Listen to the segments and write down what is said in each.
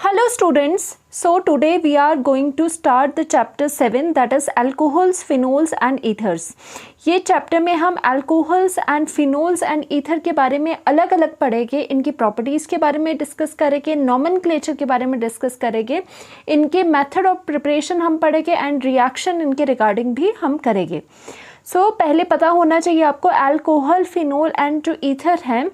Hello students, so today we are going to start the chapter 7 that is alcohols, phenols and ethers. ये chapter में हम alcohols and phenols and ether के बारे में अलग अलग पढ़ेंगे, इनकी प्रॉपर्टीज़ के बारे में डिस्कस करेंगे, नॉमेनक्लेचर के बारे में डिस्कस करेंगे, इनके मेथड ऑफ प्रिपरेशन हम पढ़ेंगे एंड रिएक्शन इनके रिगार्डिंग भी हम करेंगे. पहले पता होना चाहिए आपको अल्कोहल, फिनोल एंड जो ईथर हैं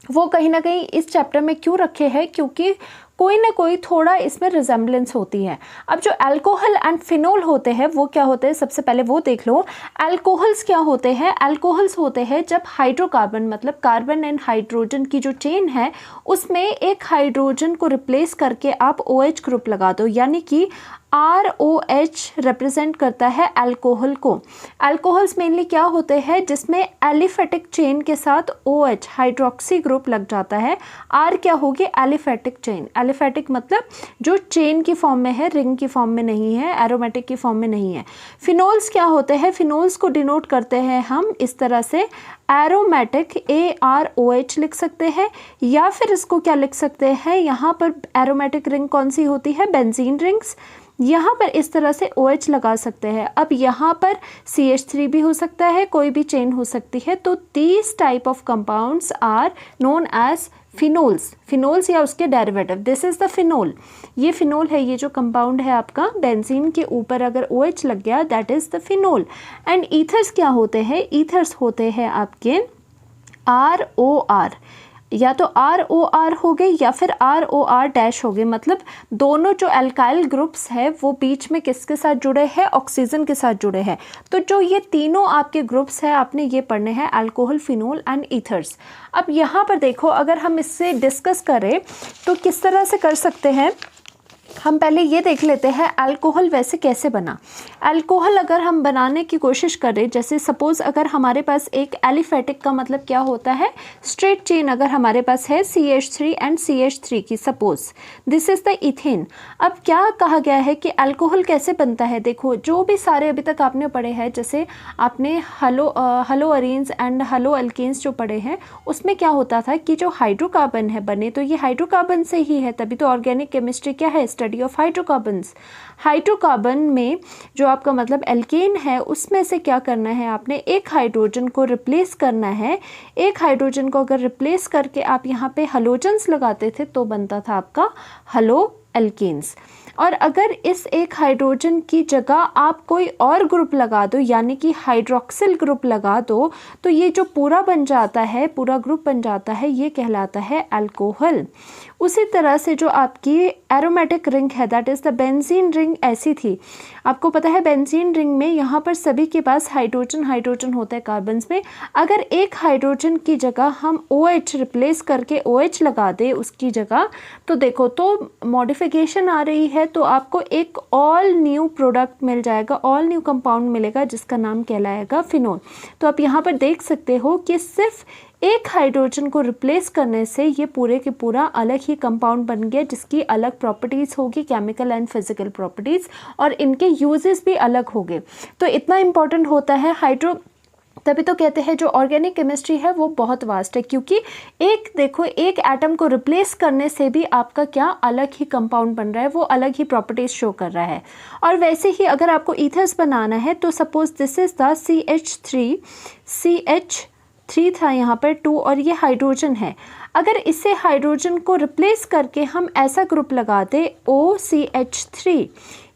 वो कहीं ना कहीं इस चैप्टर में क्यों रखे हैं, क्योंकि कोई ना कोई थोड़ा इसमें रिजेम्बलेंस होती है. अब जो अल्कोहल एंड फिनोल होते हैं वो क्या होते हैं, सबसे पहले वो देख लो. अल्कोहल्स क्या होते हैं? अल्कोहल्स होते हैं जब हाइड्रोकार्बन मतलब कार्बन एंड हाइड्रोजन की जो चेन है उसमें एक हाइड्रोजन को रिप्लेस करके आप OH ग्रुप लगा दो, यानी कि ROH रिप्रेजेंट करता है अल्कोहल को. अल्कोहल्स मेनली क्या होते हैं जिसमें एलिफेटिक चेन के साथ OH हाइड्रोक्सी ग्रुप लग जाता है. R क्या होगी? Aliphatic chain. एलिफेटिक मतलब जो चेन की फॉर्म में है, रिंग की फॉर्म में नहीं है, एरोमेटिक की फॉर्म में नहीं है. फिनोल्स क्या होते हैं? फिनोल्स को डिनोट करते हैं हम इस तरह से, एरोमेटिक AROH लिख सकते हैं, या फिर इसको क्या लिख सकते हैं, यहाँ पर एरोमेटिक रिंग कौन सी होती है? Benzene rings. यहाँ पर इस तरह से OH लगा सकते हैं. अब यहाँ पर CH3 भी हो सकता है, कोई भी चेन हो सकती है. तो these type of compounds are known as phenols या उसके derivative. This is the phenol. ये फिनोल है, ये जो कंपाउंड है आपका बेंजीन के ऊपर अगर OH लग गया that is the phenol. And ethers क्या होते हैं? ईथर्स होते हैं आपके ROR, या तो ROR हो गए या फिर ROR डैश हो गए. मतलब दोनों जो अल्काइल ग्रुप्स है वो बीच में किसके साथ जुड़े हैं? ऑक्सीजन के साथ जुड़े हैं. तो जो ये तीनों आपके ग्रुप्स हैं आपने ये पढ़ने हैं, अल्कोहल, फिनोल एंड ईथर्स. अब यहाँ पर देखो, अगर हम इससे डिस्कस करें तो किस तरह से कर सकते हैं. हम पहले ये देख लेते हैं अल्कोहल वैसे कैसे बना. अल्कोहल अगर हम बनाने की कोशिश करें, जैसे सपोज़ अगर हमारे पास एक एलिफेटिक का मतलब क्या होता है? स्ट्रेट चेन अगर हमारे पास है CH3 एंड CH3 की, suppose this is the ethane. अब क्या कहा गया है कि अल्कोहल कैसे बनता है? देखो, जो भी सारे अभी तक आपने पढ़े हैं, जैसे आपने halo arenes and halo alkanes जो पढ़े हैं, उसमें क्या होता था कि जो हाइड्रोकार्बन है बने तो ये हाइड्रोकार्बन से ही है. तभी तो ऑर्गेनिक केमिस्ट्री क्या है? Study of hydrocarbons. हाइड्रोकार्बन में जो आपका मतलब एल्केन है उसमें से क्या करना है, आपने एक हाइड्रोजन को रिप्लेस करना है. एक हाइड्रोजन को अगर रिप्लेस करके आप यहाँ पे हलोजेंस लगाते थे तो बनता था आपका हलो एल्केन्स. और अगर इस एक हाइड्रोजन की जगह आप कोई और ग्रुप लगा दो, यानी कि हाइड्रोक्सिल ग्रुप लगा दो, तो ये जो पूरा बन जाता है, पूरा ग्रुप बन जाता है, ये कहलाता है अल्कोहल. उसी तरह से जो आपकी एरोमेटिक रिंग है that is the benzene ring ऐसी थी. आपको पता है बेंजीन रिंग में यहाँ पर सभी के पास हाइड्रोजन होता है कार्बन्स में. अगर एक हाइड्रोजन की जगह हम OH रिप्लेस करके OH लगा दे उसकी जगह, तो देखो तो मॉडिफिकेशन आ रही है, तो आपको एक ऑल न्यू प्रोडक्ट मिल जाएगा, ऑल न्यू कंपाउंड मिलेगा जिसका नाम कहलाएगा फिनोल. तो आप यहाँ पर देख सकते हो कि सिर्फ एक हाइड्रोजन को रिप्लेस करने से ये पूरे के पूरा अलग ही कंपाउंड बन गया, जिसकी अलग प्रॉपर्टीज़ होगी, केमिकल एंड फिजिकल प्रॉपर्टीज़, और इनके यूजेस भी अलग होंगे. तो इतना इम्पॉर्टेंट होता है हाइड्रो. तभी तो कहते हैं जो ऑर्गेनिक केमिस्ट्री है वो बहुत वास्ट है, क्योंकि एक देखो एक एटम को रिप्लेस करने से भी आपका क्या अलग ही कंपाउंड बन रहा है, वो अलग ही प्रॉपर्टीज शो कर रहा है. और वैसे ही अगर आपको ईथर्स बनाना है तो suppose this is the CH3 था यहाँ पर 2 और ये हाइड्रोजन है. अगर इसे हाइड्रोजन को रिप्लेस करके हम ऐसा ग्रुप लगा दे OCH3,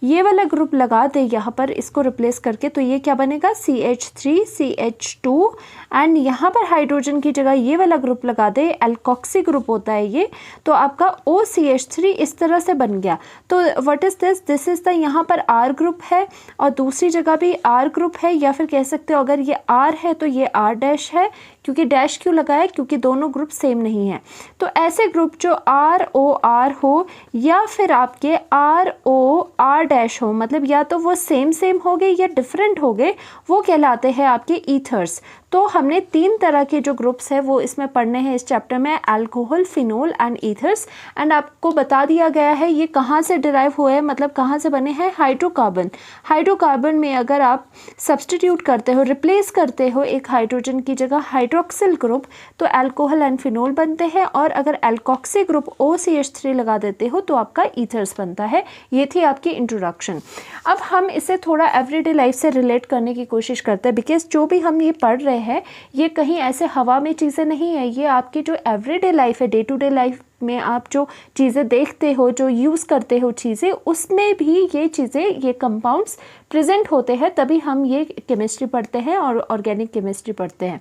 ये वाला ग्रुप लगा दे यहाँ पर इसको रिप्लेस करके, तो ये क्या बनेगा? CH3CH2. एंड यहाँ पर हाइड्रोजन की जगह ये वाला ग्रुप लगा दे, एल्कोक्सी ग्रुप होता है ये, तो आपका OCH3 इस तरह से बन गया. तो what is this? This is the, यहाँ पर R ग्रुप है और दूसरी जगह भी R ग्रुप है, या फिर कह सकते हो अगर ये R है तो ये R डैश है. क्योंकि डैश क्यों लगाया? क्योंकि दोनों ग्रुप सेम नहीं है. तो ऐसे ग्रुप जो ROR हो या फिर आपके ROR डैश हो, मतलब या तो वो सेम हो गए या डिफरेंट हो गए, वो कहलाते हैं आपके ईथर्स. तो हमने 3 तरह के जो ग्रुप्स है वो इसमें पढ़ने हैं इस चैप्टर में, alcohol, phenol and ethers. And आपको बता दिया गया है ये कहाँ से डिराइव हुए हैं, मतलब कहाँ से बने हैं, हाइड्रोकार्बन। हाइड्रोकार्बन में अगर आप सब्सटीट्यूट करते हो, रिप्लेस करते हो एक हाइड्रोजन की जगह हाइड्रोक्सिल ग्रुप, तो अल्कोहल एंड फिनोल बनते हैं। और अगर एल्कोक्सी ग्रुप OCH3 लगा देते हो तो आपका ईथर्स बनता है। ये थी आपकी इंट्रोडक्शन। अब हम इसे थोड़ा एवरीडे लाइफ से रिलेट करने की कोशिश करते हैं, बिकॉज जो भी हम ये पढ़ रहे हैं ये कहीं ऐसे हवा में चीज़ें नहीं है, ये आपकी जो एवरीडे लाइफ है, डे टू डे लाइफ में आप जो चीज़ें देखते हो, जो यूज़ करते हो चीज़ें, उसमें भी ये चीज़ें, ये कंपाउंड्स प्रेजेंट होते हैं, तभी हम ये केमिस्ट्री पढ़ते हैं और ऑर्गेनिक केमिस्ट्री पढ़ते हैं।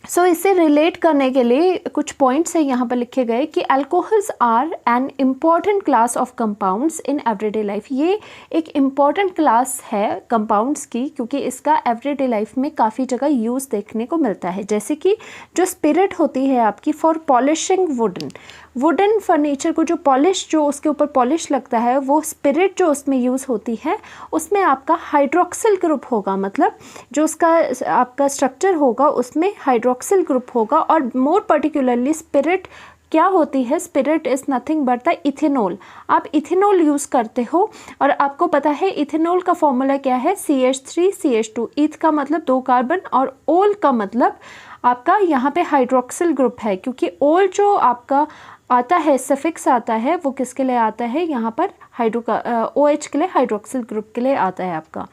सो इसे रिलेट करने के लिए कुछ पॉइंट्स हैं यहाँ पर लिखे गए कि alcohols are an important class of compounds in everyday life. ये एक इम्पॉर्टेंट क्लास है कंपाउंड्स की, क्योंकि इसका एवरीडे लाइफ में काफ़ी जगह यूज़ देखने को मिलता है। जैसे कि जो स्पिरिट होती है आपकी फॉर पॉलिशिंग वुडन फर्नीचर को, जो पॉलिश, जो उसके ऊपर पॉलिश लगता है, वो स्पिरिट जो उसमें यूज़ होती है उसमें आपका हाइड्रोक्सिल ग्रुप होगा, मतलब जो उसका आपका स्ट्रक्चर होगा उसमें हाइड्रोक्सिल ग्रुप होगा। और मोर पर्टिकुलरली स्पिरिट क्या होती है, spirit is nothing but the ethanol. आप इथेनॉल यूज़ करते हो और आपको पता है इथेनॉल का फॉर्मूला क्या है, CH3CH2। ईथ का मतलब 2 कार्बन और ओल का मतलब आपका यहाँ पे हाइड्रोक्सिल ग्रुप है, क्योंकि ओल जो आपका आता है, सफिक्स आता है, वो किसके लिए आता है, यहाँ पर OH के लिए, हाइड्रोक्सिल ग्रुप के लिए आता है आपका।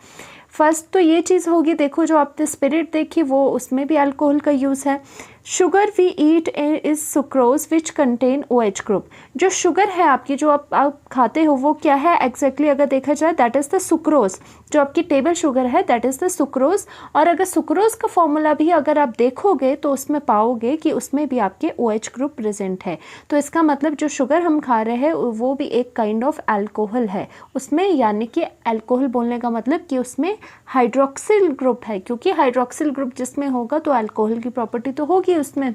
फर्स्ट तो ये चीज़ होगी। देखो जो आपने स्पिरिट देखी वो उसमें भी अल्कोहल का यूज़ है। Sugar we eat is sucrose which contain OH group. जो शुगर है आपकी, जो आप खाते हो, वो क्या है एग्जैक्टली अगर देखा जाए, दैट इज़ द सुक्रोज। जो आपकी टेबल शुगर है दैट इज़ द सुक्रोज। और अगर सुक्रोज का फॉर्मूला भी अगर आप देखोगे तो उसमें पाओगे कि उसमें भी आपके OH ग्रुप प्रेजेंट है। तो इसका मतलब जो शुगर हम खा रहे हैं वो भी एक काइंड ऑफ अल्कोहल है उसमें, यानी कि अल्कोहल बोलने का मतलब कि उसमें हाइड्रोक्सिल ग्रुप है, क्योंकि हाइड्रोक्सिल ग्रुप जिसमें होगा तो अल्कोहल की प्रॉपर्टी तो होगी उसमें।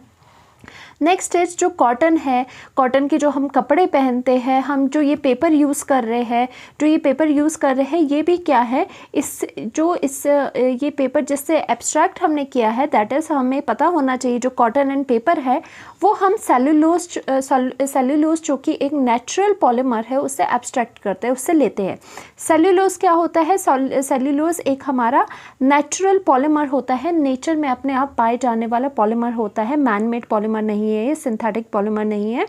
नेक्स्ट इज जो कॉटन है, कॉटन के जो हम कपड़े पहनते हैं, हम जो ये पेपर यूज़ कर रहे हैं, ये भी क्या है, ये पेपर जिससे एब्स्ट्रैक्ट हमने किया है, दैट इज़ हमें पता होना चाहिए जो कॉटन एंड पेपर है वो हम सेल्यूलोज जो कि एक नेचुरल पॉलीमर है उससे एब्स्ट्रैक्ट करते हैं, उससे लेते हैं। सेल्यूलोज क्या होता है, सेल्यूलोज एक हमारा नेचुरल पॉलीमर होता है, नेचर में अपने आप पाए जाने वाला पॉलीमर होता है, मैन मेड पॉलीमर नहीं है, ये सिंथेटिक पॉलीमर नहीं है।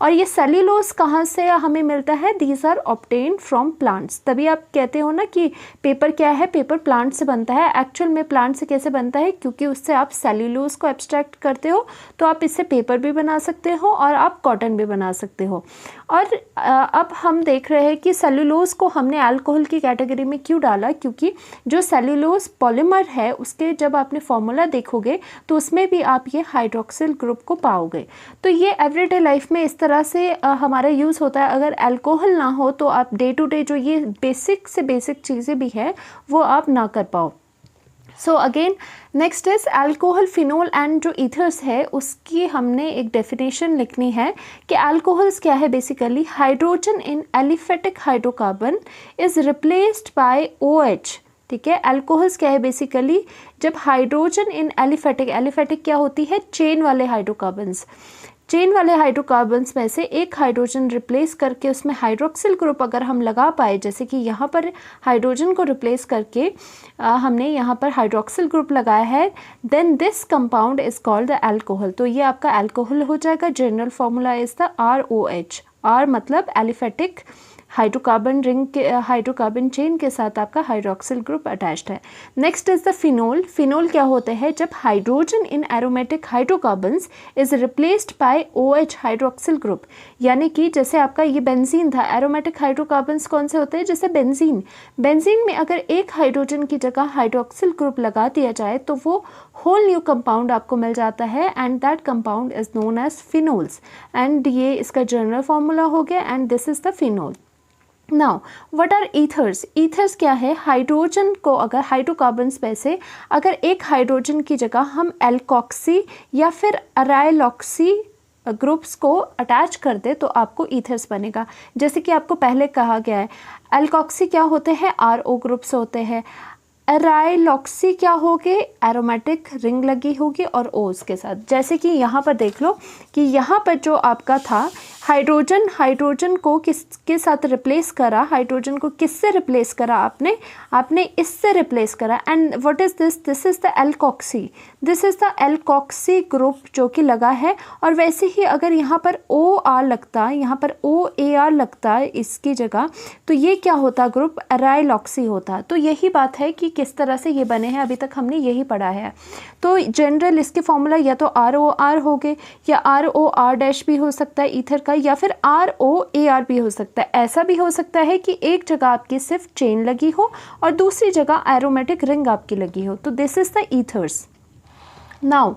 और ये सेल्यूलोज कहाँ से हमें मिलता है, these are obtained from plants. तभी आप कहते हो ना कि पेपर क्या है, पेपर प्लांट से बनता है। एक्चुअल में प्लांट से कैसे बनता है, क्योंकि उससे आप सेल्यूलोज को एब्स्ट्रैक्ट करते हो, तो आप इससे पेपर भी बना सकते हो और आप कॉटन भी बना सकते हो। और अब हम देख रहे हैं कि सेल्यूलोज को हमने अल्कोहल की कैटेगरी में क्यों डाला, क्योंकि जो सेल्यूलोज पॉलीमर है उसके जब आपने फॉर्मूला देखोगे तो उसमें भी आप ये हाइड्रोक्सिल ग्रुप को पाओगे। तो ये एवरीडे लाइफ में इस तरह से हमारा यूज़ होता है। अगर अल्कोहल ना हो तो आप डे टू डे जो ये बेसिक से बेसिक चीज़ें भी है वो आप ना कर पाओ। So again next is alcohol, phenol and जो ईथर्स है उसकी हमने एक डेफिनेशन लिखनी है कि अल्कोहल्स क्या है, basically hydrogen in aliphatic hydrocarbon is replaced by OH। ठीक है, अल्कोहल्स क्या है, बेसिकली जब हाइड्रोजन इन एलिफेटिक क्या होती है, चेन वाले हाइड्रोकार्बन्स, चेन वाले हाइड्रोकार्बन्स में से एक हाइड्रोजन रिप्लेस करके उसमें हाइड्रोक्सिल ग्रुप अगर हम लगा पाए, जैसे कि यहाँ पर हाइड्रोजन को रिप्लेस करके हमने यहाँ पर हाइड्रोक्सिल ग्रुप लगाया है, then this compound is called the alcohol. तो ये आपका अल्कोहल हो जाएगा। General formula is the ROH। R मतलब एलिफेटिक हाइड्रोकार्बन रिंग के हाइड्रोकार्बन चेन के साथ आपका हाइड्रोक्सिल ग्रुप अटैच्ड है। Next is the phenol. Phenol क्या होते हैं, जब hydrogen in aromatic hydrocarbons is replaced by OH hydroxyl group, यानी कि जैसे आपका ये बेंजीन था, एरोमेटिक हाइड्रोकार्बन्स कौन से होते हैं, जैसे बेंजीन में अगर एक हाइड्रोजन की जगह हाइड्रोक्सिल ग्रुप लगा दिया जाए तो वो होल न्यू कंपाउंड आपको मिल जाता है, and that compound is known as phenols. And ये इसका जनरल फॉर्मूला हो गया, and this is the phenol. Now what are ethers. Ethers क्या है, हाइड्रोजन को अगर हाइड्रोकार्बन्स में से अगर एक हाइड्रोजन की जगह हम एल्कोक्सी या फिर अराइलॉक्सी ग्रुप्स को अटैच कर दे तो आपको ईथर्स बनेगा। जैसे कि आपको पहले कहा गया है, एल्कोक्सी क्या होते हैं, RO ग्रुप्स होते हैं, एराइलॉक्सी क्या होगी, एरोमेटिक रिंग लगी होगी और ओस के साथ। जैसे कि यहाँ पर देख लो कि यहाँ पर जो आपका था हाइड्रोजन को किसके साथ रिप्लेस करा, हाइड्रोजन को किससे रिप्लेस करा आपने इससे रिप्लेस करा। And what is this is the alkoxy, this is the alkoxy group जो कि लगा है। और वैसे ही अगर यहाँ पर OR लगता, यहाँ पर OAR लगता है इसकी जगह, तो ये क्या होता ग्रुप, एराइलॉक्सी होता। तो यही बात है कि किस तरह से ये बने हैं, अभी तक हमने यही पढ़ा है। तो जनरल इसके फॉर्मूला या तो ROR हो गए या ROR- भी हो सकता है ईथर का, या फिर ROAR भी हो सकता है। ऐसा भी हो सकता है कि एक जगह आपकी सिर्फ चेन लगी हो और दूसरी जगह एरोमेटिक रिंग आपकी लगी हो। तो this is the ethers. Now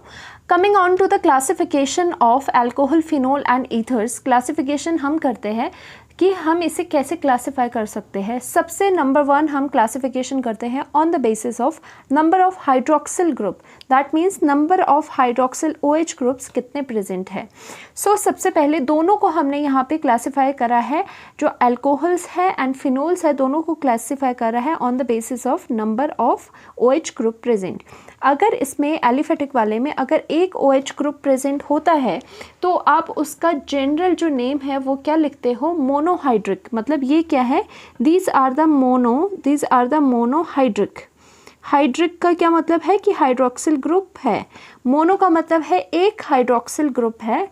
coming on to the classification of alcohol, phenol and ethers. Classification हम करते हैं कि हम इसे कैसे क्लासिफाई कर सकते हैं। सबसे नंबर 1 हम क्लासिफिकेशन करते हैं on the basis of number of hydroxyl group, that means number of hydroxyl OH groups कितने प्रेजेंट है। सो सबसे पहले दोनों को हमने यहाँ पे क्लासिफाई करा है, जो अल्कोहल्स है एंड फिनोल्स है, दोनों को क्लासिफाई करा है on the basis of number of OH group present. अगर इसमें एलिफेटिक वाले में अगर एक OH ग्रुप प्रेजेंट होता है तो आप उसका जनरल जो नेम है वो क्या लिखते हो, मोनोहाइड्रिक। मतलब ये क्या है, these are the monohydric. Hydric का क्या मतलब है कि हाइड्रोक्सिल ग्रुप है, मोनो का मतलब है एक हाइड्रोक्सिल ग्रुप है,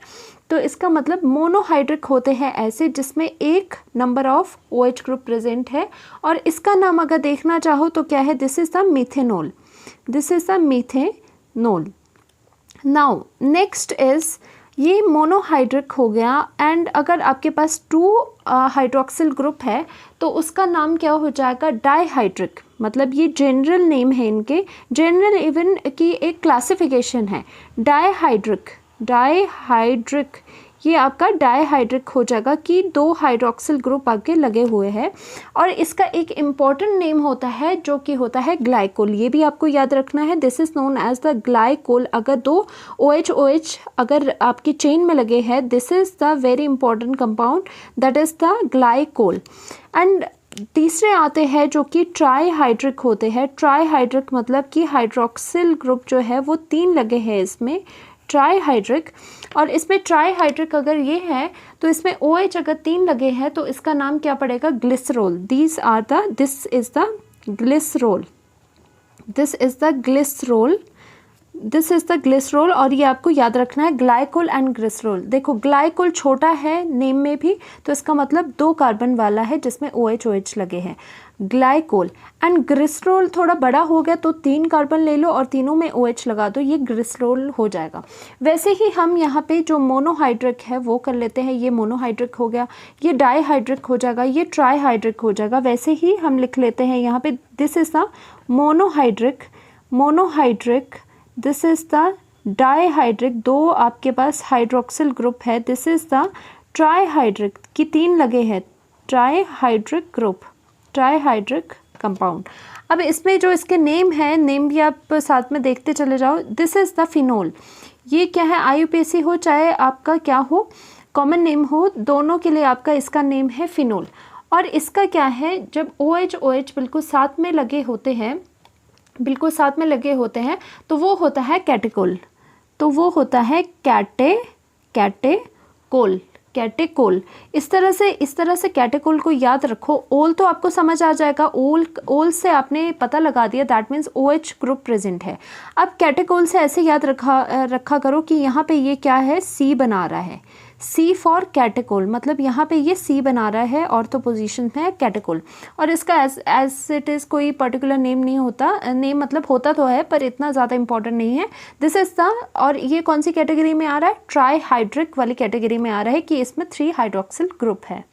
तो इसका मतलब मोनोहाइड्रिक होते हैं ऐसे जिसमें एक number of OH group present है। और इसका नाम अगर देखना चाहो तो क्या है, this is the methanol, this is the methanol. Now next is, ये मोनोहाइड्रिक हो गया। एंड अगर आपके पास 2 हाइड्रोक्सिल ग्रुप है तो उसका नाम क्या हो जाएगा, डाईहाइड्रिक। मतलब ये जनरल नेम है इनके, जनरल इवन की एक क्लासिफिकेशन है। डाईहाइड्रिक ये आपका डाईहाइड्रिक हो जाएगा कि 2 हाइड्रोक्सिल ग्रुप आपके लगे हुए हैं। और इसका एक इम्पॉर्टेंट नेम होता है जो कि होता है ग्लाइकोल। ये भी आपको याद रखना है, this is known as the glycol. अगर 2 OH अगर आपकी चेन में लगे हैं, this is the very important compound, that is the glycol. And तीसरे आते हैं जो कि ट्राईहाइड्रिक होते हैं। ट्राईहाइड्रिक मतलब कि हाइड्रोक्सिल ग्रुप जो है वो 3 लगे हैं इसमें, ट्राईहाइड्रिक। और इसमें ट्राईहाइड्रिक अगर ये है तो इसमें OH अगर 3 लगे हैं तो इसका नाम क्या पड़ेगा, glycerol. This is the glycerol. और ये आपको याद रखना है, ग्लाइकोल एंड ग्लिसरॉल। देखो ग्लाइकोल छोटा है नेम में भी, तो इसका मतलब 2 कार्बन वाला है जिसमें OH लगे हैं, ग्लाइकोल। एंड ग्लिसरॉल थोड़ा बड़ा हो गया तो 3 कार्बन ले लो और तीनों में OH लगा दो, ये ग्लिसरॉल हो जाएगा। वैसे ही हम यहाँ पे जो मोनोहाइड्रिक है वो कर लेते हैं, ये मोनोहाइड्रिक हो गया, ये डाईहाइड्रिक हो जाएगा, ये ट्राईहाइड्रिक हो जाएगा। वैसे ही हम लिख लेते हैं यहाँ पे, this is the monohydric, this is the dihydric, 2 आपके पास हाइड्रोक्सिल ग्रुप है, दिस इज द ट्राईहाइड्रिक की 3 लगे हैं, ट्राईहाइड्रिक ग्रुप, ट्राईहाइड्रिक कंपाउंड। अब इसमें जो इसके नेम है, नेम भी आप साथ में देखते चले जाओ। This is the phenol. ये क्या है, IUPAC हो चाहे आपका क्या हो, कॉमन नेम हो, दोनों के लिए आपका इसका नेम है फिनोल। और इसका क्या है, जब OH बिल्कुल साथ में लगे होते हैं, तो वो होता है कैटेकोल, कैटेकोल। इस तरह से कैटेकोल को याद रखो। ओल तो आपको समझ आ जाएगा, ओल से आपने पता लगा दिया, that means OH group present है। अब कैटेकोल से ऐसे याद रखा करो कि यहाँ पे ये क्या है, C बना रहा है, C फॉर कैटेकोल। मतलब यहाँ पे ये C बना रहा है, ऑर्थो पोजीशन में है कैटेकोल। और इसका एज इट इज़ कोई पर्टिकुलर नेम नहीं होता, नेम मतलब होता तो है पर इतना ज़्यादा इंपॉर्टेंट नहीं है। दिस इज द, और ये कौन सी कैटेगरी में आ रहा है, ट्राईहाइड्रिक वाली कैटेगरी में आ रहा है कि इसमें 3 हाइड्रोक्सिल ग्रुप है।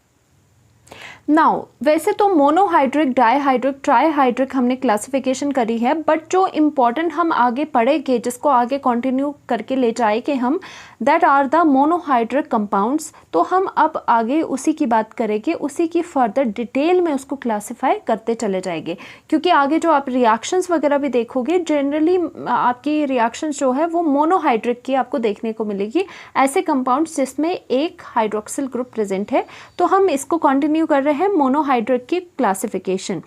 नाउ वैसे तो मोनोहाइड्रिक, डाईहाइड्रिक, ट्राईहाइड्रिक हमने क्लासिफिकेशन करी है, बट जो इम्पॉर्टेंट हम आगे पढ़ेंगे, जिसको आगे कंटिन्यू करके ले जाएंगे हम, that are the monohydric compounds. तो हम अब आगे उसी की बात करेंगे, उसी की फर्दर डिटेल में उसको क्लासिफाई करते चले जाएंगे। क्योंकि आगे जो आप रिएक्शंस वगैरह भी देखोगे, जनरली आपकी रिएक्शंस जो है वो मोनोहाइड्रिक की आपको देखने को मिलेगी, ऐसे कंपाउंड्स जिसमें एक हाइड्रोक्सिल ग्रुप प्रेजेंट है। तो हम इसको कंटिन्यू कर रहे हैं, मोनोहाइड्रिक की क्लासिफिकेशन।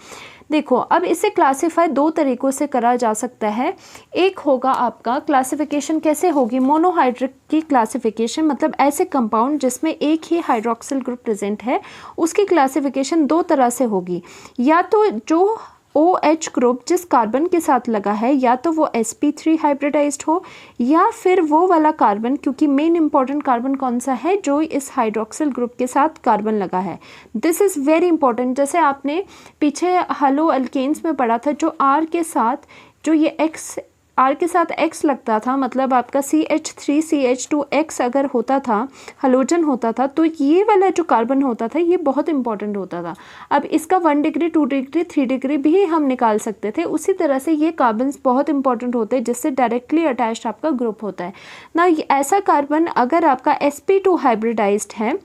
देखो अब इसे क्लासीफाई दो तरीक़ों से करा जा सकता है। एक होगा आपका क्लासिफिकेशन कैसे होगी, मोनोहाइड्रिक की क्लासिफिकेशन, मतलब ऐसे कंपाउंड जिसमें एक ही हाइड्रोक्सिल ग्रुप प्रेजेंट है उसकी क्लासिफिकेशन दो तरह से होगी। या तो जो OH ग्रुप जिस कार्बन के साथ लगा है या तो वो sp3 हाइब्रिडाइज्ड हो, या फिर वो वाला कार्बन, क्योंकि मेन इंपॉर्टेंट कार्बन कौन सा है, जो इस हाइड्रोक्सिल ग्रुप के साथ कार्बन लगा है। This is very important. जैसे आपने पीछे हेलो अल्केन्स में पढ़ा था, जो R के साथ जो ये R के साथ X लगता था, मतलब आपका CH3CH2X अगर होता था, हलोजन होता था, तो ये वाला जो कार्बन होता था ये बहुत इंपॉर्टेंट होता था। अब इसका 1 डिग्री 2 डिग्री 3 डिग्री भी हम निकाल सकते थे। उसी तरह से ये कार्बन्स बहुत इंपॉर्टेंट होते हैं जिससे डायरेक्टली अटैच्ड आपका ग्रुप होता है ना। ऐसा कार्बन अगर आपका sp2 हाइब्रिडाइज्ड है,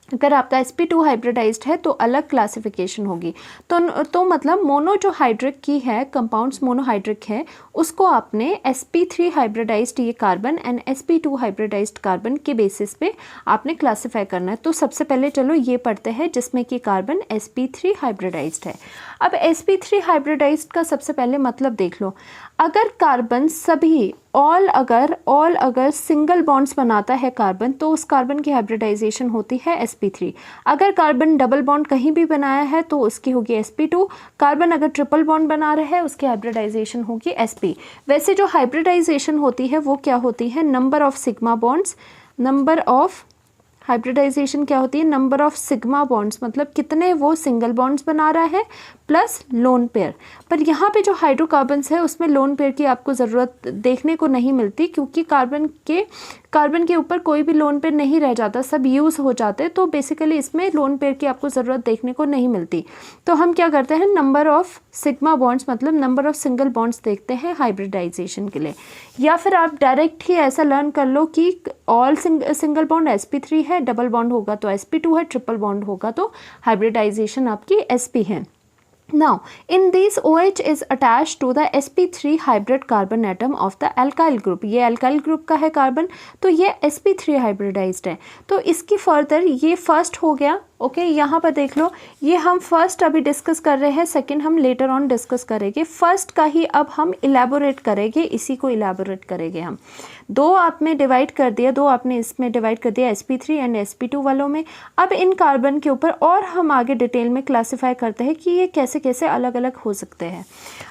अगर आपका sp2 हाइब्रिडाइज्ड है तो अलग क्लासिफिकेशन होगी। तो मतलब मोनो जो हाइड्रिक की है, कंपाउंड्स मोनोहाइड्रिक है, उसको आपने sp3 हाइब्रिडाइज्ड ये carbon and sp2 hybridised carbon के बेसिस पे आपने क्लासिफाई करना है। तो सबसे पहले चलो ये पढ़ते हैं जिसमें कि कार्बन sp3 हाइब्रिडाइज्ड है। अब sp3 हाइब्रिडाइज्ड का सबसे पहले मतलब देख लो। अगर कार्बन सभी ऑल अगर सिंगल बॉन्ड्स बनाता है कार्बन, तो उस कार्बन की हाइब्रिडाइजेशन होती है sp3। अगर कार्बन डबल बॉन्ड कहीं भी बनाया है तो उसकी होगी sp2। कार्बन अगर ट्रिपल बॉन्ड बना रहा है उसकी हाइब्रिडाइजेशन होगी sp। वैसे जो हाइब्रिडाइजेशन होती है वो क्या होती है, number of sigma bonds, number of hybridization क्या होती है, नंबर ऑफ सिग्मा बॉन्ड्स, मतलब कितने वो सिंगल बॉन्ड्स बना रहा है, प्लस लोन पेयर। पर यहाँ पे जो हाइड्रोकार्बन्स है उसमें लोन पेयर की आपको ज़रूरत देखने को नहीं मिलती, क्योंकि कार्बन के ऊपर कोई भी लोन पेयर नहीं रह जाता, सब यूज़ हो जाते। तो बेसिकली इसमें लोन पेयर की आपको ज़रूरत देखने को नहीं मिलती। तो हम क्या करते हैं, नंबर ऑफ सिग्मा बॉन्ड्स मतलब नंबर ऑफ सिंगल बॉन्ड्स देखते हैं हाइब्रिडाइजेशन के लिए। या फिर आप डायरेक्ट ही ऐसा लर्न कर लो कि ऑल सिंगल बॉन्ड sp3 है, डबल बॉन्ड होगा तो sp2 है, ट्रिपल बॉन्ड होगा तो हाइब्रिडाइजेशन आपकी sp है। Now, in these OH is attached to the sp3 hybrid carbon atom of the alkyl group। ये alkyl group का है कार्बन, तो ये sp3 हाइब्रिडाइज्ड है। तो इसकी फर्दर ये फर्स्ट हो गया। ओके, यहाँ पर देख लो, ये हम फर्स्ट अभी डिस्कस कर रहे हैं, सेकंड हम लेटर ऑन डिस्कस करेंगे। फर्स्ट का ही अब हम इलेबोरेट करेंगे, इसी को इलेबोरेट करेंगे हम। दो आपने डिवाइड कर दिया, दो आपने इसमें डिवाइड कर दिया sp3 एंड sp2 वालों में। अब इन कार्बन के ऊपर और हम आगे डिटेल में क्लासीफाई करते हैं कि ये कैसे कैसे अलग अलग हो सकते हैं।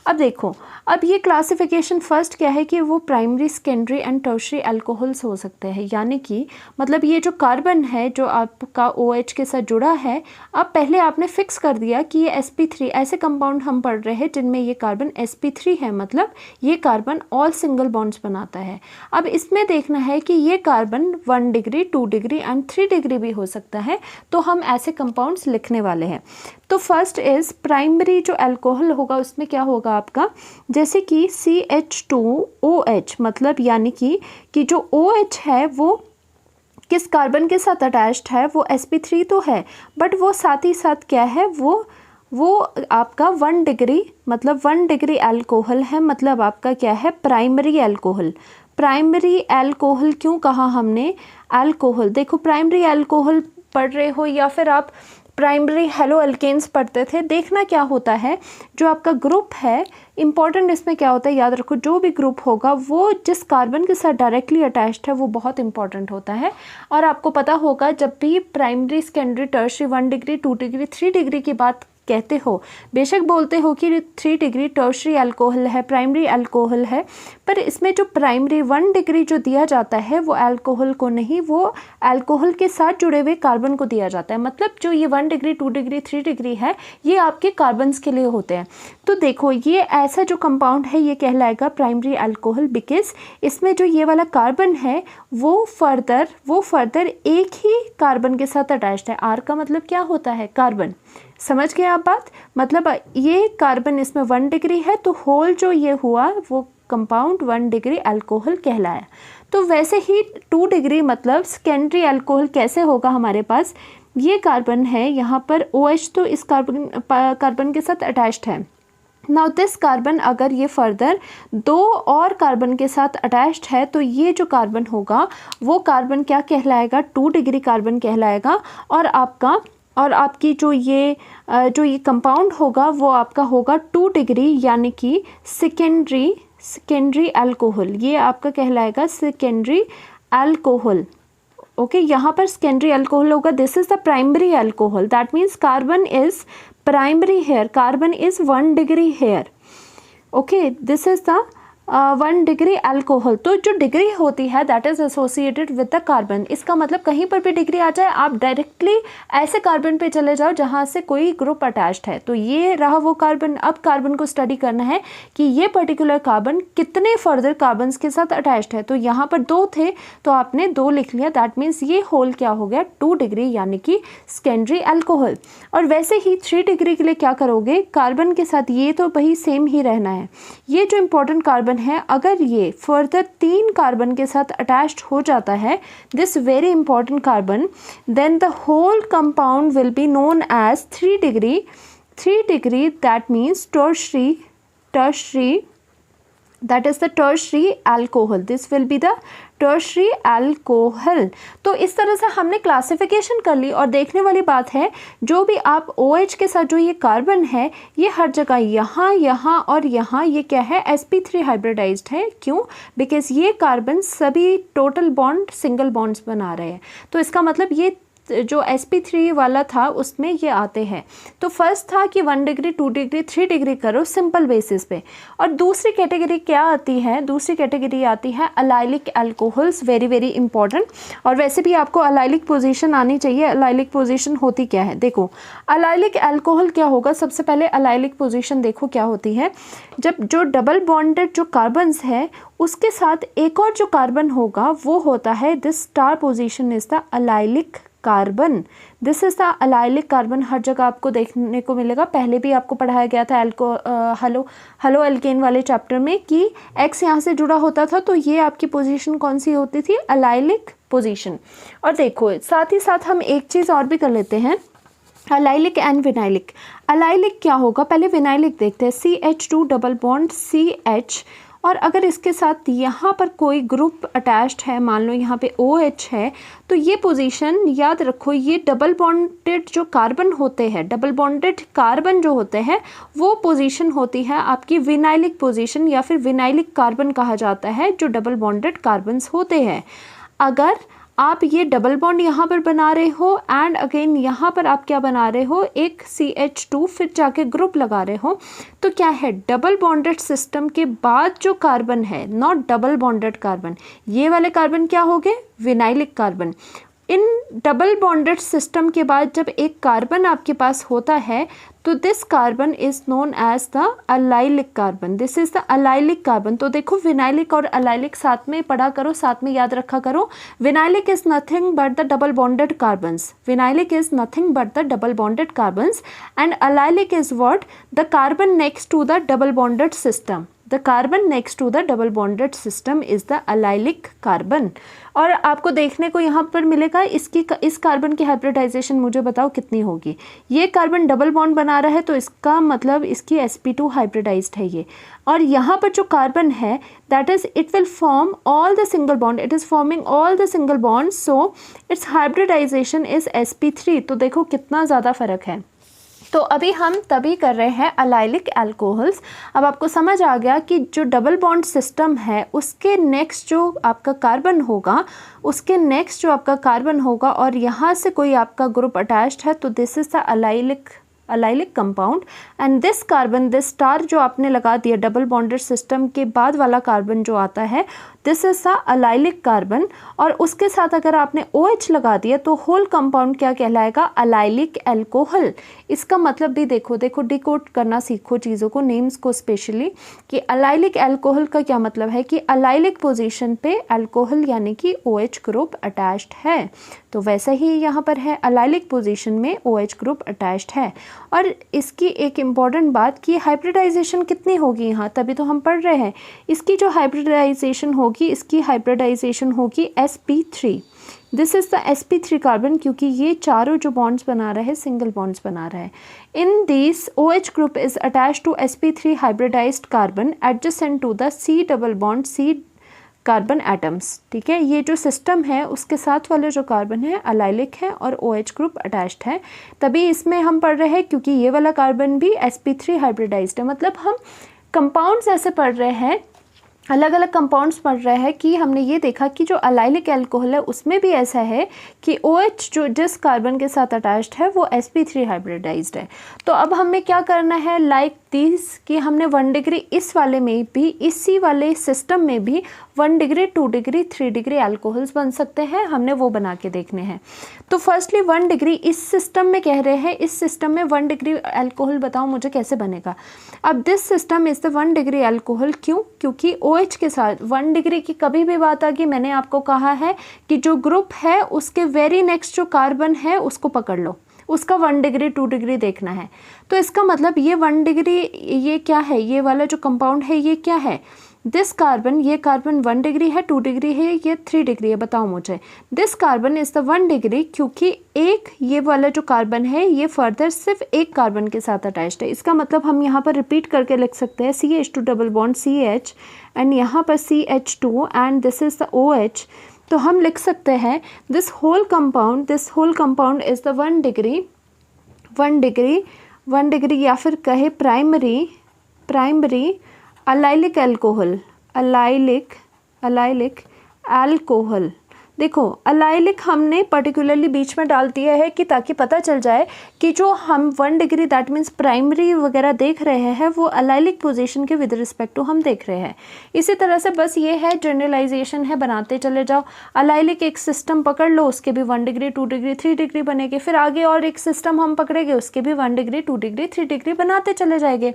अब देखो, अब ये क्लासिफिकेशन फर्स्ट क्या है कि वो primary, secondary and tertiary alcohols हो सकते हैं। यानी कि मतलब ये जो कार्बन है जो आपका OH के साथ जुड़ा है, अब पहले आपने फिक्स कर दिया कि ये sp3, ऐसे कंपाउंड हम पढ़ रहे हैं जिनमें ये कार्बन sp3 है, मतलब ये कार्बन ऑल सिंगल बॉन्ड्स बनाता है। अब इसमें देखना है कि ये carbon 1 degree 2 degree and 3 degree भी हो सकता है, तो हम ऐसे कंपाउंड्स लिखने वाले हैं। तो फर्स्ट इज प्राइमरी जो अल्कोहल होगा उसमें क्या होगा आपका, जैसे कि CH2OH, मतलब यानी कि जो OH है वो किस कार्बन के साथ अटैच्ड है, वो sp3 तो है, बट वो साथ ही साथ क्या है, वो आपका 1 डिग्री मतलब 1 डिग्री अल्कोहल है, मतलब आपका क्या है, प्राइमरी अल्कोहल। प्राइमरी अल्कोहल क्यों कहा हमने, अल्कोहल देखो प्राइमरी अल्कोहल पढ़ रहे हो या फिर आप प्राइमरी हेलो अल्केन्स पढ़ते थे, देखना क्या होता है, जो आपका ग्रुप है इंपॉर्टेंट इसमें क्या होता है, याद रखो जो भी ग्रुप होगा वो जिस कार्बन के साथ डायरेक्टली अटैच्ड है वो बहुत इंपॉर्टेंट होता है। और आपको पता होगा जब भी primary, secondary, tertiary 1 degree 2 degree 3 degree की बात कहते हो, बेशक बोलते हो कि 3 डिग्री टर्शियरी अल्कोहल है, प्राइमरी अल्कोहल है, पर इसमें जो प्राइमरी 1 डिग्री जो दिया जाता है वो अल्कोहल को नहीं, वो अल्कोहल के साथ जुड़े हुए कार्बन को दिया जाता है। मतलब जो ये 1 डिग्री 2 डिग्री 3 डिग्री है ये आपके कार्बन्स के लिए होते हैं। तो देखो ये ऐसा जो कंपाउंड है ये कहलाएगा प्राइमरी अल्कोहल, बिकॉज इसमें जो ये वाला कार्बन है वो फर्दर एक ही कार्बन के साथ अटैच्ड है। आर का मतलब क्या होता है, कार्बन। समझ गए आप बात, मतलब ये कार्बन इसमें 1 डिग्री है तो होल जो ये हुआ वो कंपाउंड 1 डिग्री अल्कोहल कहलाया। तो वैसे ही 2 डिग्री मतलब सेकेंडरी अल्कोहल कैसे होगा, हमारे पास ये कार्बन है यहाँ पर OH तो इस कार्बन के साथ अटैच्ड है। नाउ दिस कार्बन अगर ये फर्दर 2 और कार्बन के साथ अटैच्ड है तो ये जो कार्बन होगा वो कार्बन क्या कहलाएगा, 2 डिग्री कार्बन कहलाएगा। और आपका और आपकी जो ये कंपाउंड होगा वो आपका होगा 2 डिग्री यानी कि सेकेंडरी अल्कोहल, ये आपका कहलाएगा सेकेंडरी अल्कोहल। ओके, यहाँ पर सेकेंडरी अल्कोहल होगा, this is the primary alcohol, that means carbon is primary here, carbon is 1 degree here. Okay, this is the 1 degree alcohol. तो जो डिग्री होती है that is associated with the carbon, इसका मतलब कहीं पर भी डिग्री आ जाए आप डायरेक्टली ऐसे कार्बन पे चले जाओ जहाँ से कोई ग्रुप अटैच्ड है। तो ये रहा वो कार्बन। अब कार्बन को स्टडी करना है कि ये पर्टिकुलर कार्बन कितने फर्दर कार्बन्स के साथ अटैच्ड है। तो यहाँ पर 2 थे तो आपने 2 लिख लिया, दैट मीन्स ये होल क्या हो गया 2 डिग्री यानी कि सेकेंडरी अल्कोहल। और वैसे ही 3 डिग्री के लिए क्या करोगे, कार्बन के साथ ये तो वही सेम ही रहना है। ये जो इंपॉर्टेंट कार्बन है अगर ये फर्दर 3 कार्बन के साथ अटैच्ड हो जाता है, this very important carbon, then the whole compound will be known as 3 degree, that means tertiary, that is the tertiary alcohol, this will be the tertiary alcohol। तो इस तरह से हमने क्लासिफिकेशन कर ली। और देखने वाली बात है जो भी आप OH के साथ जो ये कार्बन है ये हर जगह यहाँ और यहाँ ये क्या है sp3 हाइब्रिडाइज्ड है। क्यों? बिकॉज ये कार्बन सभी टोटल बॉन्ड सिंगल बॉन्ड्स बना रहे हैं। तो इसका मतलब ये जो sp3 वाला था उसमें ये आते हैं। तो फर्स्ट था कि 1 डिग्री 2 डिग्री 3 डिग्री करो सिंपल बेसिस पे। और दूसरी कैटेगरी क्या आती है, दूसरी कैटेगरी आती है allylic alcohols, very very important. और वैसे भी आपको अलाइलिक पोजीशन आनी चाहिए। अलाइलिक पोजीशन होती क्या है, देखो अलाइलिक अल्कोहल क्या होगा। सबसे पहले अलाइलिक पोजीशन देखो क्या होती है, जब जो डबल बॉन्डेड जो कार्बन्स है उसके साथ एक और जो कार्बन होगा वो होता है, this star position is the allylic carbon, this is the allylic carbon. हर जगह आपको देखने को मिलेगा, पहले भी आपको पढ़ाया गया था हेलो एल्केन वाले चैप्टर में कि X यहाँ से जुड़ा होता था तो ये आपकी पोजीशन कौन सी होती थी, अलाइलिक पोजीशन। और देखो साथ ही साथ हम एक चीज़ और भी कर लेते हैं, अलाइलिक एंड विनाइलिक। अलाइलिक क्या होगा, पहले विनाइलिक देखते हैं, CH2 डबल बॉन्ड CH, और अगर इसके साथ यहाँ पर कोई ग्रुप अटैच्ड है, मान लो यहाँ पे OH है, तो ये पोजीशन याद रखो, ये डबल बॉन्डेड जो कार्बन होते हैं, डबल बॉन्डेड कार्बन जो होते हैं वो पोजीशन होती है आपकी विनाइलिक पोजीशन, या फिर विनाइलिक कार्बन कहा जाता है जो डबल बॉन्डेड कार्बन्स होते हैं। अगर आप ये डबल बॉन्ड यहाँ पर बना रहे हो एंड अगेन यहाँ पर आप क्या बना रहे हो, एक CH2 फिर जाके ग्रुप लगा रहे हो, तो क्या है डबल बॉन्डेड सिस्टम के बाद जो कार्बन है, नॉट डबल बॉन्डेड कार्बन, ये वाले कार्बन क्या हो गए, vinylic carbon. In double bonded system के बाद जब एक कार्बन आपके पास होता है तो this carbon is known as the allylic carbon, this is the allylic carbon. तो देखो विनाइलिक और अलाइलिक साथ में पढ़ा करो, साथ में याद रखा करो। Vinylic is nothing but the double bonded carbons, vinylic is nothing but the double bonded carbons, and allylic is what, the carbon next to the double bonded system, the carbon next to the double bonded system is the allylic carbon। और आपको देखने को यहाँ पर मिलेगा इस carbon की hybridisation मुझे बताओ कितनी होगी। ये कार्बन डबल बॉन्ड बना रहा है तो इसका मतलब इसकी sp2 हाइब्रिडाइज्ड है ये, और यहाँ पर जो कार्बन है that is it will form all the single bond, it is forming all the single bond, so its hybridization is sp3। तो देखो कितना ज़्यादा फर्क है। तो अभी हम तभी कर रहे हैं अलाइलिक अल्कोहल्स। अब आपको समझ आ गया कि जो डबल बॉन्ड सिस्टम है उसके नेक्स्ट जो आपका कार्बन होगा, उसके नेक्स्ट जो आपका कार्बन होगा और यहाँ से कोई आपका ग्रुप अटैच्ड है, तो this is the allylic compound, and this carbon, this star जो आपने लगा दिया डबल बॉन्डेड सिस्टम के बाद वाला कार्बन जो आता है, this is the allylic carbon. और उसके साथ अगर आपने OH लगा दिया तो होल कंपाउंड क्या कहलाएगा, अलाइलिक अल्कोहल। इसका मतलब भी देखो डिकोड करना सीखो चीज़ों को, नेम्स को स्पेशली, कि अलाइलिक अल्कोहल का क्या मतलब है कि अलाइलिक पोजीशन पे अल्कोहल यानी कि OH ग्रुप अटैच्ड है। तो वैसे ही यहाँ पर है अलाइलिक पोजीशन में OH ग्रुप अटैच्ड है। और इसकी एक इम्पॉर्टेंट बात कि हाइब्रिडाइजेशन कितनी होगी यहाँ, तभी तो हम पढ़ रहे हैं। इसकी जो हाइब्रिडाइजेशन होगी, इसकी हाइब्रिडाइजेशन होगी sp3, this is the sp3 carbon, क्योंकि ये चारों जो बॉन्ड्स बना रहा है सिंगल बॉन्ड्स बना रहा है। In this OH group is attached to sp3 hybridized carbon adjacent to the C double bond C carbon atoms, ठीक है। ये जो सिस्टम है उसके साथ वाले जो कार्बन है अलाइलिक है और OH ग्रुप अटैच्ड है, तभी इसमें हम पढ़ रहे हैं क्योंकि ये वाला कार्बन भी sp3 हाइब्रिडाइज्ड है। मतलब हम कंपाउंड्स ऐसे पढ़ रहे हैं, अलग अलग कंपाउंड्स पढ़ रहे हैं कि हमने ये देखा कि जो अलाइलिक अल्कोहल है उसमें भी ऐसा है कि OH जो जिस कार्बन के साथ अटैच्ड है वो sp3 हाइब्रिडाइज्ड है। तो अब हमें क्या करना है, लाइक दिस कि हमने 1 डिग्री इस वाले में भी, इसी वाले सिस्टम में भी 1 डिग्री 2 डिग्री 3 डिग्री अल्कोहल्स बन सकते हैं, हमने वो बना के देखने हैं। तो फर्स्टली 1 डिग्री इस सिस्टम में कह रहे हैं, इस सिस्टम में 1 डिग्री अल्कोहल बताओ मुझे कैसे बनेगा। अब this system is the 1 degree alcohol, क्यों? क्योंकि OH के साथ 1 डिग्री की कभी भी बात आ गई, मैंने आपको कहा है कि जो ग्रुप है उसके वेरी नेक्स्ट जो कार्बन है उसको पकड़ लो, उसका 1 डिग्री 2 डिग्री देखना है। तो इसका मतलब ये 1 डिग्री, ये क्या है, ये वाला जो कंपाउंड है ये क्या है, दिस कार्बन, ये कार्बन 1 डिग्री है, 2 डिग्री है, ये 3 डिग्री है, बताओ मुझे। This carbon is the 1 degree क्योंकि एक ये वाला जो कार्बन है ये फर्दर सिर्फ एक कार्बन के साथ अटैच्ड है। इसका मतलब हम यहाँ पर रिपीट करके लिख सकते हैं CH2 double bond CH and यहाँ पर CH2 and this is the OH। तो हम लिख सकते हैं this whole compound is the 1 degree या फिर कहे प्राइमरी अलाइलिक अल्कोहल। देखो अलाइलिक हमने पर्टिकुलरली बीच में डाल दिया है कि ताकि पता चल जाए कि जो हम 1 डिग्री दैट मीन्स प्राइमरी वगैरह देख रहे हैं वो अलाइलिक पोजीशन के विद रिस्पेक्ट टू हम देख रहे हैं। इसी तरह से बस ये है जनरलाइजेशन है, बनाते चले जाओ। अलाइलिक एक सिस्टम पकड़ लो, उसके भी 1 डिग्री 2 डिग्री 3 डिग्री बनेंगे, फिर आगे और एक सिस्टम हम पकड़ेंगे उसके भी 1 डिग्री 2 डिग्री 3 डिग्री बनाते चले जाएंगे।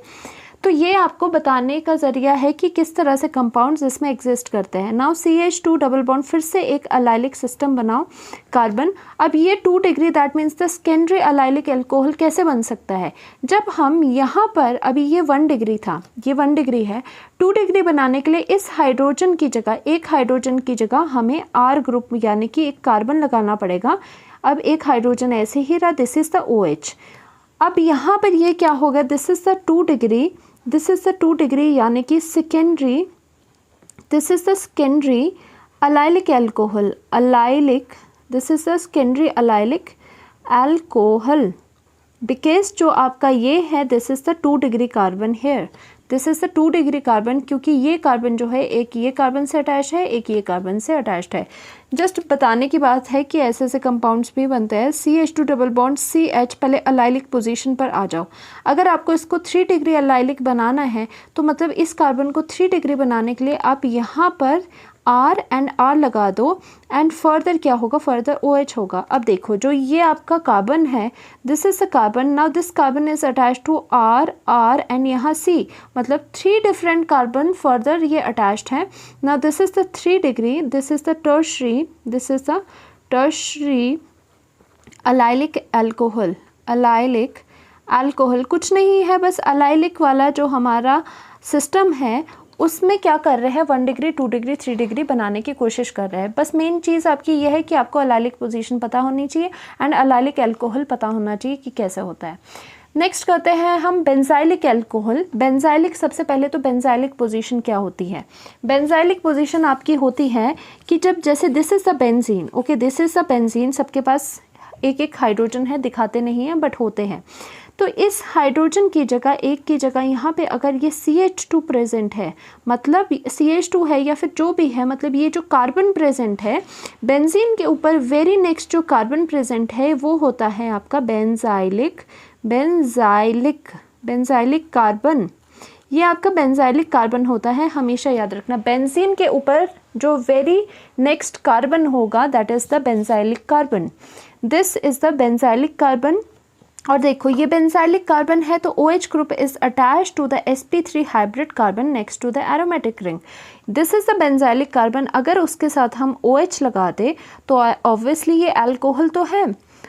तो ये आपको बताने का ज़रिया है कि किस तरह से कंपाउंड्स इसमें एग्जिस्ट करते हैं। नाउ CH2 डबल बॉन्ड, फिर से एक अलाइलिक सिस्टम बनाओ कार्बन। अब ये 2 degree that means the secondary allylic alcohol कैसे बन सकता है, जब हम यहाँ पर अभी ये 1 डिग्री था, ये 1 डिग्री है, 2 डिग्री बनाने के लिए इस हाइड्रोजन की जगह, एक हाइड्रोजन की जगह हमें R ग्रुप यानी कि एक कार्बन लगाना पड़ेगा। अब एक हाइड्रोजन ऐसे ही रहा, दिस इज़ द OH। अब यहाँ पर ये क्या होगा, दिस इज़ द 2 डिग्री यानी कि secondary, this is the secondary allylic alcohol, this is the secondary allylic alcohol because जो आपका ये है this is the 2 degree carbon here, this is the 2 degree carbon, क्योंकि ये कार्बन जो है एक ये कार्बन से अटैच है, एक ये कार्बन से अटैच्ड है। जस्ट बताने की बात है कि ऐसे ऐसे कंपाउंड्स भी बनते हैं। CH2 डबल बॉन्ड CH, पहले अलाइलिक पोजीशन पर आ जाओ। अगर आपको इसको 3 डिग्री अलाइलिक बनाना है तो मतलब इस कार्बन को 3 डिग्री बनाने के लिए आप यहाँ पर R एंड R लगा दो एंड फर्दर क्या होगा, फर्दर OH होगा। अब देखो जो ये आपका कार्बन है, this is the carbon, now this carbon is attached to R and यहाँ C, मतलब 3 डिफरेंट कार्बन फर्दर ये अटैच्ड है। Now this is the 3 degree, this is the tertiary allylic alcohol कुछ नहीं है, बस अलाइलिक वाला जो हमारा सिस्टम है उसमें क्या कर रहे हैं, 1 डिग्री 2 डिग्री 3 डिग्री बनाने की कोशिश कर रहे हैं। बस मेन चीज़ आपकी यह है कि आपको अलाइलिक पोजीशन पता होनी चाहिए एंड अलाइलिक अल्कोहल पता होना चाहिए कि कैसे होता है। नेक्स्ट करते हैं हम बेंजाइलिक अल्कोहल। बेंजाइलिक, सबसे पहले तो बेंजाइलिक पोजीशन क्या होती है। बेंजाइलिक पोजीशन आपकी होती है कि जब जैसे this is the benzene, okay this is the benzene, सबके पास एक एक हाइड्रोजन है, दिखाते नहीं हैं बट होते हैं। तो इस हाइड्रोजन की जगह, एक की जगह यहाँ पे अगर ये CH2 प्रेजेंट है, मतलब CH2 है या फिर जो भी है, मतलब ये जो कार्बन प्रेजेंट है बेंजीन के ऊपर, वेरी नेक्स्ट जो कार्बन प्रेजेंट है वो होता है आपका बेंजाइलिक कार्बन। ये आपका बेंजाइलिक कार्बन होता है, हमेशा याद रखना। बेंजीन के ऊपर जो वेरी नेक्स्ट कार्बन होगा that is the benzylic carbon, this is the benzylic carbon. और देखो ये बेंजाइलिक कार्बन है तो OH group is attach to the sp3 hybrid carbon next to the aromatic ring, this is the benzylic carbon. अगर उसके साथ हम OH लगा दे तो ऑब्वियसली ये अल्कोहल तो है,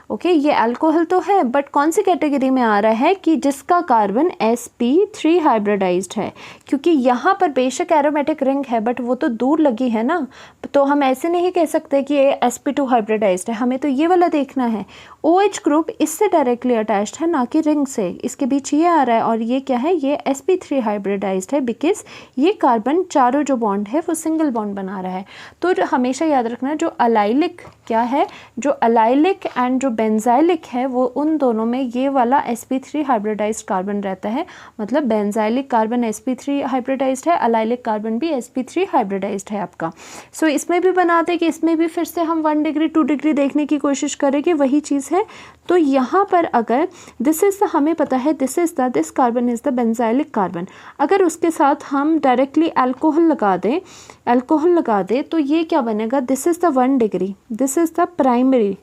ओके, ये अल्कोहल तो है बट कौन सी कैटेगरी में आ रहा है कि जिसका कार्बन sp3 हाइब्रिडाइज्ड है, क्योंकि यहाँ पर बेशक एरोमेटिक रिंग है बट वो तो दूर लगी है ना, तो हम ऐसे नहीं कह सकते कि ये sp2 हाइब्रिडाइज्ड है, हमें तो ये वाला देखना है। OH ग्रुप इससे डायरेक्टली अटैच्ड है ना कि रिंग से, इसके बीच ये आ रहा है और ये क्या है, ये sp3 हाइब्रिडाइज्ड है बिकॉज ये कार्बन चारों जो बॉन्ड है वो सिंगल बॉन्ड बना रहा है। तो हमेशा याद रखना जो अलाइलिक क्या है, जो अलाइलिक एंड जो बेंजाइलिक है वो उन दोनों में ये वाला sp3 हाइब्रिडाइज्ड कार्बन रहता है, मतलब बेंजाइलिक कार्बन sp3 हाइब्रिडाइज्ड है, अलाइलिक कार्बन भी sp3 हाइब्रिडाइज्ड है आपका। सो इसमें भी बनाते कि इसमें भी फिर से हम 1 डिग्री 2 डिग्री देखने की कोशिश करेंगे, वही चीज़ है। तो यहाँ पर अगर दिस इज़ द, हमें पता है this is the, this carbon is the benzylic carbon, अगर उसके साथ हम डायरेक्टली अल्कोहल लगा दें तो ये क्या बनेगा, this is the 1 degree, this is the primary.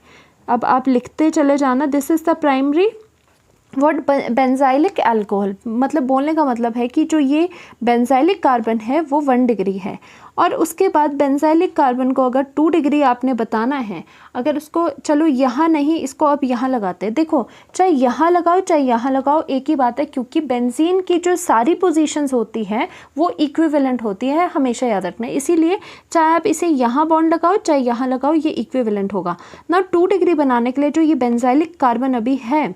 अब आप लिखते चले जाना, this is the primary word benzylic alcohol, मतलब बोलने का मतलब है कि जो ये बेंजाइलिक कार्बन है वो 1 डिग्री है, और उसके बाद बेंजाइलिक कार्बन को अगर 2 डिग्री आपने बताना है, अगर उसको चलो यहाँ नहीं, इसको अब यहाँ लगाते हैं। देखो चाहे यहाँ लगाओ चाहे यहाँ लगाओ एक ही बात है, क्योंकि बेंजीन की जो सारी पोजीशंस होती हैं वो इक्विवेलेंट होती है, हमेशा याद रखना है। इसीलिए चाहे आप इसे यहाँ बॉन्ड लगाओ चाहे यहाँ लगाओ, ये इक्विवेलेंट होगा ना। 2 डिग्री बनाने के लिए जो ये बेंजाइलिक कार्बन अभी है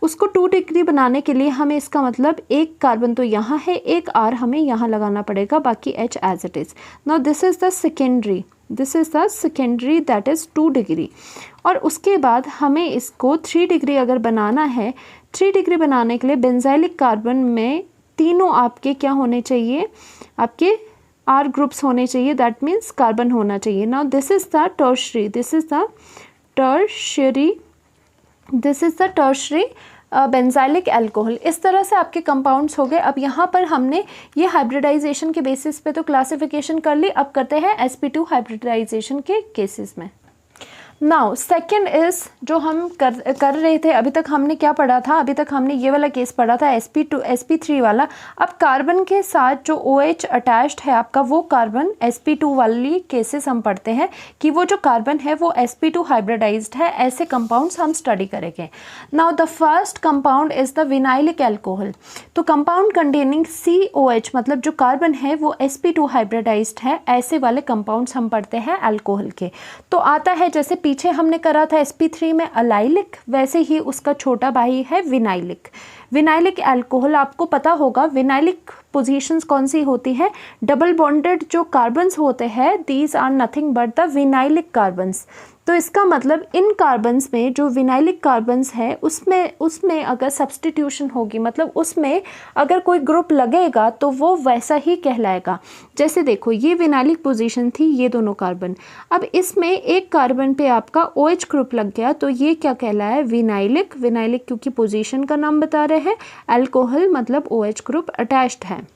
उसको 2 डिग्री बनाने के लिए हमें इसका मतलब एक कार्बन तो यहाँ है, एक R हमें यहाँ लगाना पड़ेगा, बाकी H as it is. Now this is the secondary, this is the secondary that is 2 degree. और उसके बाद हमें इसको 3 डिग्री अगर बनाना है, 3 डिग्री बनाने के लिए बेंजाइलिक कार्बन में तीनों आपके क्या होने चाहिए, आपके R ग्रुप्स होने चाहिए, दैट मीन्स कार्बन होना चाहिए। Now this is the tertiary, this is the tertiary, this is the tertiary benzylic alcohol. इस तरह से आपके कंपाउंड्स हो गए। अब यहाँ पर हमने ये हाइब्रिडाइजेशन के बेसिस पे तो क्लासिफिकेशन कर ली, अब करते हैं sp2 हाइब्रिडाइजेशन के केसेस में। नाउ सेकेंड इज़ जो हम कर रहे थे, अभी तक हमने क्या पढ़ा था, अभी तक हमने ये वाला केस पढ़ा था sp3 वाला। अब कार्बन के साथ जो OH अटैच्ड है आपका, वो कार्बन sp2 वाली केसेस हम पढ़ते हैं कि वो जो कार्बन है वो sp2 हाइब्रिडाइज्ड है, ऐसे कंपाउंड्स हम स्टडी करेंगे। Now the first compound is the vinylic alcohol. तो कंपाउंड कंटेनिंग COH, मतलब जो कार्बन है वो sp2 हाइब्रिडाइज्ड है, ऐसे वाले कंपाउंड्स हम पढ़ते हैं अल्कोहल के। तो आता है जैसे पीछे हमने करा था sp3 में अलाइलिक, वैसे ही उसका छोटा भाई है विनाइलिक। विनाइलिक अल्कोहल आपको पता होगा, विनाइलिक पोजीशंस कौन सी होती है, डबल बॉन्डेड जो कार्बन्स होते हैं, these are nothing but the vinylic carbons. तो इसका मतलब इन कार्बन्स में जो विनाइलिक कार्बन्स है उसमें अगर सब्स्टिट्यूशन होगी, मतलब उसमें अगर कोई ग्रुप लगेगा तो वो वैसा ही कहलाएगा। जैसे देखो ये विनाइलिक पोजीशन थी, ये दोनों कार्बन, अब इसमें एक कार्बन पे आपका OH ग्रुप लग गया तो ये क्या कहलाया, विनाइलिक। विनाइलिक क्योंकि पोजीशन का नाम बता रहे हैं, अल्कोहल मतलब OH ग्रुप अटैच्ड है।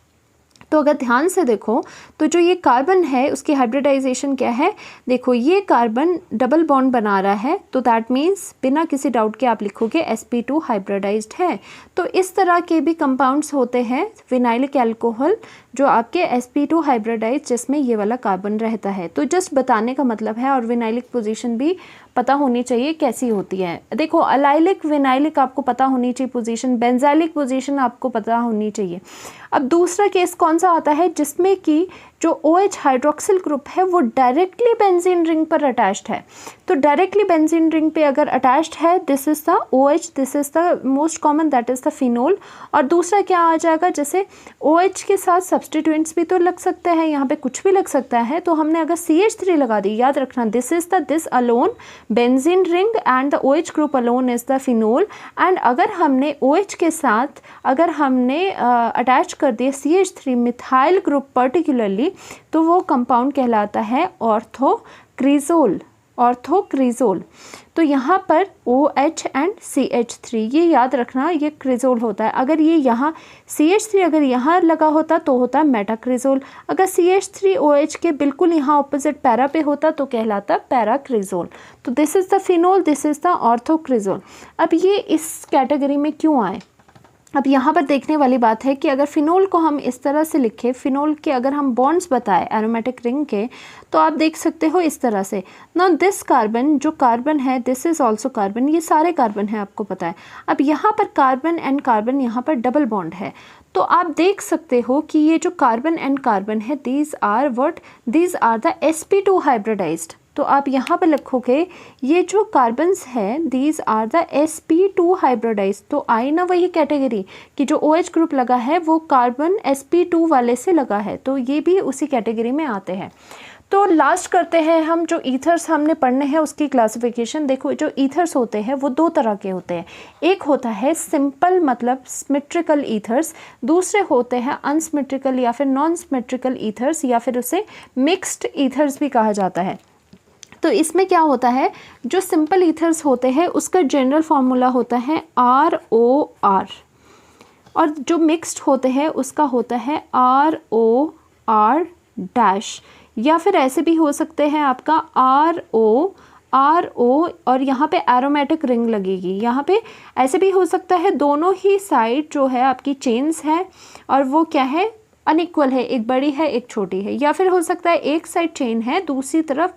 तो अगर ध्यान से देखो तो जो ये कार्बन है उसकी हाइब्रिडाइजेशन क्या है, देखो ये कार्बन डबल बॉन्ड बना रहा है, तो दैट मीन्स बिना किसी डाउट के आप लिखोगे sp2 हाइब्रिडाइज्ड है। तो इस तरह के भी कंपाउंड्स होते हैं विनाइलिक अल्कोहल जो आपके sp2 हाइब्रिडाइज्ड, जिसमें ये वाला कार्बन रहता है। तो जस्ट बताने का मतलब है, और विनाइलिक पोजीशन भी पता होनी चाहिए कैसी होती है। देखो अलाइलिक विनाइलिक आपको पता होनी चाहिए पोजीशन, बेंजाइलिक पोजीशन आपको पता होनी चाहिए। अब दूसरा केस कौन सा आता है, जिसमें कि जो OH हाइड्रोक्सिल ग्रुप है वो डायरेक्टली बेंजीन रिंग पर अटैच्ड है। तो डायरेक्टली बेंजीन रिंग पे अगर अटैच्ड है, this is the OH, this is the most common that is the phenol. और दूसरा क्या आ जाएगा, जैसे OH के साथ सब्सटीट्यूएंट्स भी तो लग सकते हैं, यहाँ पे कुछ भी लग सकता है। तो हमने अगर CH3 लगा दी, याद रखना this is the this alone benzene ring and the OH group alone is the phenol. And अगर हमने OH के साथ अगर हमने अटैच कर दिया CH3 मिथाइल ग्रुप पर्टिकुलरली, तो वो कंपाउंड कहलाता है ऑर्थोक्रिजोल, ऑर्थोक्रिजोल। तो यहाँ पर OH एंड CH3 ये याद रखना, ये क्रिजोल होता है। अगर ये यहाँ CH3 अगर यहाँ लगा होता तो होता मेटाक्रिजोल, अगर CH3 OH के बिल्कुल यहाँ ऑपोजिट पैरा पे होता तो कहलाता पैराक्रिजोल। तो this is the phenol, this is the orthocresol. अब ये इस कैटेगरी में क्यों आए, अब यहाँ पर देखने वाली बात है कि अगर फिनोल को हम इस तरह से लिखें, फिनोल के अगर हम बॉन्ड्स बताएं एरोमेटिक रिंग के, तो आप देख सकते हो इस तरह से। नाउ दिस कार्बन, जो कार्बन है, दिस इज़ ऑल्सो कार्बन, ये सारे कार्बन है, आपको पता है। अब यहाँ पर कार्बन एंड कार्बन, यहाँ पर डबल बॉन्ड है, तो आप देख सकते हो कि ये जो कार्बन एंड कार्बन है, these are what, these are the sp2 hybridized. तो आप यहाँ पर लिखोगे ये जो कार्बन्स है, these are the sp2 hybridise. तो आई ना वही कैटेगरी कि जो OH ग्रुप लगा है वो कार्बन sp2 वाले से लगा है, तो ये भी उसी कैटेगरी में आते हैं। तो लास्ट करते हैं हम, जो ईथर्स हमने पढ़ने हैं उसकी क्लासिफिकेशन। देखो, जो ईथर्स होते हैं वो दो तरह के होते हैं। एक होता है सिंपल मतलब सिमेट्रिकल ईथर्स, दूसरे होते हैं अनसिमेट्रिकल या फिर नॉन सिमेट्रिकल ईथर्स, या फिर उसे मिक्स्ड ईथर्स भी कहा जाता है। तो इसमें क्या होता है, जो सिंपल ईथर्स होते हैं उसका जनरल फार्मूला होता है ROR, और जो मिक्स्ड होते हैं उसका होता है ROR डैश, या फिर ऐसे भी हो सकते हैं आपका RO और यहाँ पे एरोमेटिक रिंग लगेगी। यहाँ पे ऐसे भी हो सकता है दोनों ही साइड जो है आपकी चेन्स है और वो क्या है, अनइक्वल है, एक बड़ी है एक छोटी है। या फिर हो सकता है एक साइड चेन है, दूसरी तरफ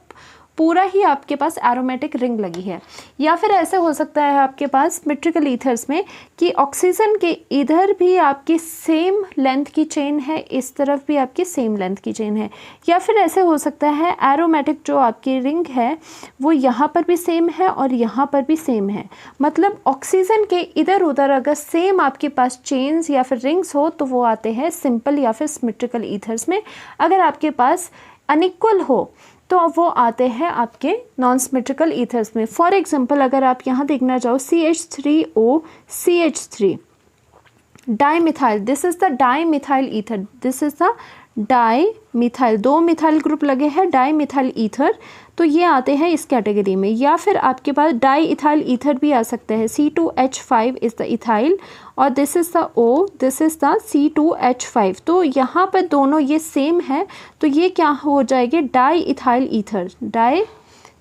पूरा ही आपके पास एरोमेटिक रिंग लगी है। या फिर ऐसे हो सकता है आपके पास सिमेट्रिकल ईथर्स में कि ऑक्सीजन के इधर भी आपकी सेम लेंथ की चेन है, इस तरफ भी आपकी सेम लेंथ की चेन है। या फिर ऐसे हो सकता है एरोमेटिक जो आपकी रिंग है वो यहाँ पर भी सेम है और यहाँ पर भी सेम है। मतलब ऑक्सीजन के इधर उधर अगर सेम आपके पास चेन्स या फिर रिंग्स हो तो वो आते हैं सिंपल या फिर सिमेट्रिकल ईथर्स में। अगर आपके पास अनइक्वल हो तो वो आते हैं आपके नॉन सिमेट्रिकल ईथर्स में। फॉर एग्जांपल अगर आप यहाँ देखना चाहो CH3O CH3 dimethyl, this is the dimethyl ether, this is the dimethyl, दो मिथाइल ग्रुप लगे हैं, डाईमिथाइल ईथर, तो ये आते हैं इस कैटेगरी में। या फिर आपके पास डाई इथाइल ईथर भी आ सकते हैं, C2H5 इज़ द इथाइल और this is the O, this is the C2H5। तो यहाँ पर दोनों ये सेम है, तो ये क्या हो जाएगी, di ethyl ether,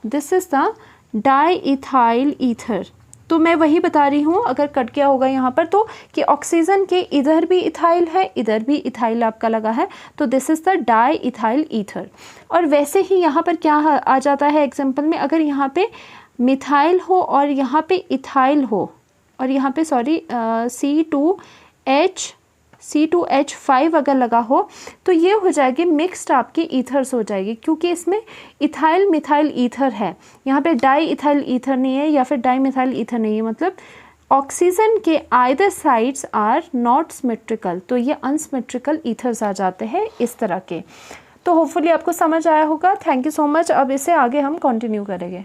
this is the di ethyl ether. तो मैं वही बता रही हूँ, अगर कट गया होगा यहाँ पर तो, कि ऑक्सीजन के इधर भी इथाइल है, इधर भी इथाइल आपका लगा है, तो this is the di ethyl ether. और वैसे ही यहाँ पर क्या आ जाता है एग्जाम्पल में, अगर यहाँ पे मिथाइल हो और यहाँ पे इथाइल हो और यहाँ पे C2H5 अगर लगा हो तो ये हो जाएगी मिक्स्ड आपकी ईथर्स हो जाएगी, क्योंकि इसमें इथाइल मिथाइल ईथर है, यहाँ पे डाई इथाइल ईथर नहीं है या फिर डाई मिथाइल ईथर नहीं है। मतलब ऑक्सीजन के either sides are not symmetrical, तो ये अनसिमेट्रिकल ईथर्स आ जाते हैं इस तरह के। तो होपफुली आपको समझ आया होगा। Thank you so much. अब इसे आगे हम कंटिन्यू करेंगे।